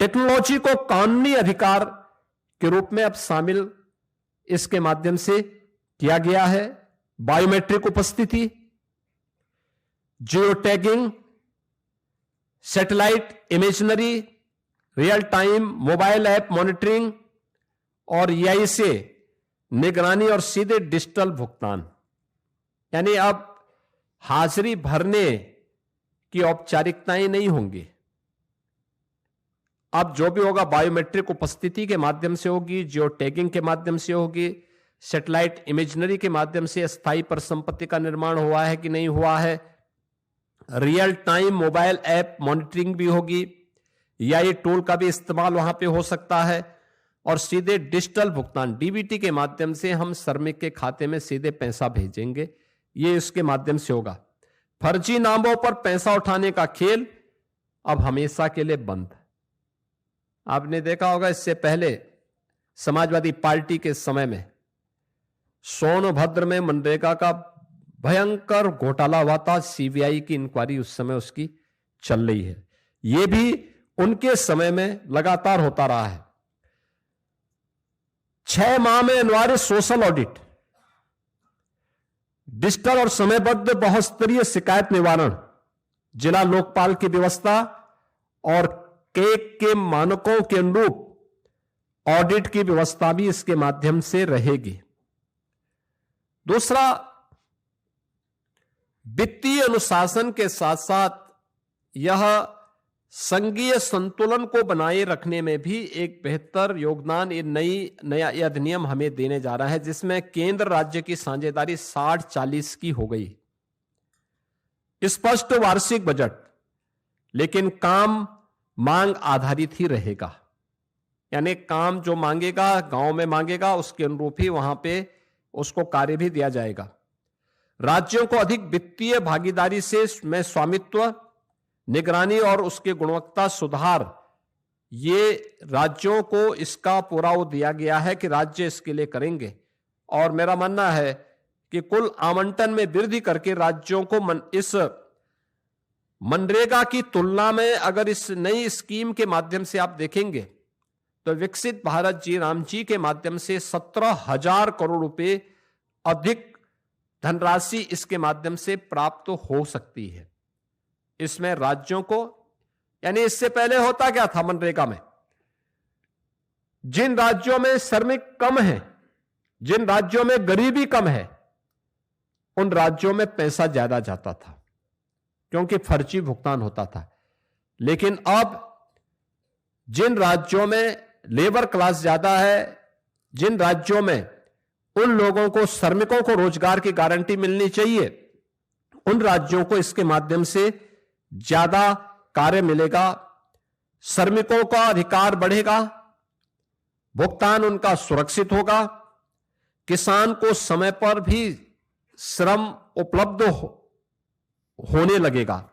Technology को कानूनी अधिकार के रूप में अब शामिल इसके माध्यम से किया गया है। बायोमेट्रिक उपस्थिति, geo tagging, satellite imaginary, real time mobile app monitoring और एआई से निगरानी और सीधे डिजिटल भुगतान। यानी अब हाजिरी भरने की औपचारिकताएं नहीं होंगी। अब जो भी होगा बायोमेट्रिक उपस्थिति के माध्यम से होगी, जियो टैगिंग के माध्यम से होगी, सैटेलाइट इमेजनरी के माध्यम से स्थायी परिसंपत्ति का निर्माण हुआ है कि नहीं हुआ है, real time mobile app monitoring भी होगी, या ये टूल का भी इस्तेमाल वहां पे हो सकता है, और सीधे डिजिटल भुगतान डीबीटी के माध्यम से हम श्रमिक के खाते में सीधे पैसा भेजेंगे, ये इसके माध्यम से होगा। फर्जी नामों पर पैसा उठाने का खेल अब हमेशा के लिए बंद। आपने देखा होगा इससे पहले समाजवादी पार्टी के समय में सोनभद्र में मनरेगा का भयंकर घोटाला हुआ था। सीबीआई की इंक्वायरी उस समय उसकी चल रही है। यह भी उनके समय में लगातार होता रहा है। 6 माह में अनिवार्य सोशल ऑडिट, डिजिटल और समयबद्ध बहुस्तरीय शिकायत निवारण, जिला लोकपाल की व्यवस्था और केक के मानकों के अनुरूप ऑडिट की व्यवस्था भी इसके माध्यम से रहेगी। दूसरा, वित्तीय अनुशासन के साथ साथ यह संघीय संतुलन को बनाए रखने में भी एक बेहतर योगदान ये नया अधिनियम हमें देने जा रहा है, जिसमें केंद्र राज्य की साझेदारी 60-40 की हो गई। स्पष्ट वार्षिक बजट, लेकिन काम मांग आधारित ही रहेगा। यानी काम जो मांगेगा, गांव में मांगेगा, उसके अनुरूप ही वहां पे उसको कार्य भी दिया जाएगा। राज्यों को अधिक वित्तीय भागीदारी से में स्वामित्व, निगरानी और उसकी गुणवत्ता सुधार, ये राज्यों को इसका पूरा वो दिया गया है कि राज्य इसके लिए करेंगे। और मेरा मानना है कि कुल आवंटन में वृद्धि करके राज्यों को इस मनरेगा की तुलना में अगर इस नई स्कीम के माध्यम से आप देखेंगे तो विकसित भारत जी राम जी के माध्यम से 17,000 करोड़ रुपए अधिक धनराशि इसके माध्यम से प्राप्त हो सकती है। इसमें राज्यों को, यानी इससे पहले होता क्या था मनरेगा में, जिन राज्यों में श्रमिक कम है, जिन राज्यों में गरीबी कम है, उन राज्यों में पैसा ज्यादा जाता था क्योंकि फर्जी भुगतान होता था। लेकिन अब जिन राज्यों में लेबर क्लास ज्यादा है, जिन राज्यों में उन लोगों को, श्रमिकों को रोजगार की गारंटी मिलनी चाहिए, उन राज्यों को इसके माध्यम से ज्यादा कार्य मिलेगा, श्रमिकों का अधिकार बढ़ेगा, भुगतान उनका सुरक्षित होगा, किसान को समय पर भी श्रम उपलब्ध होने लगेगा।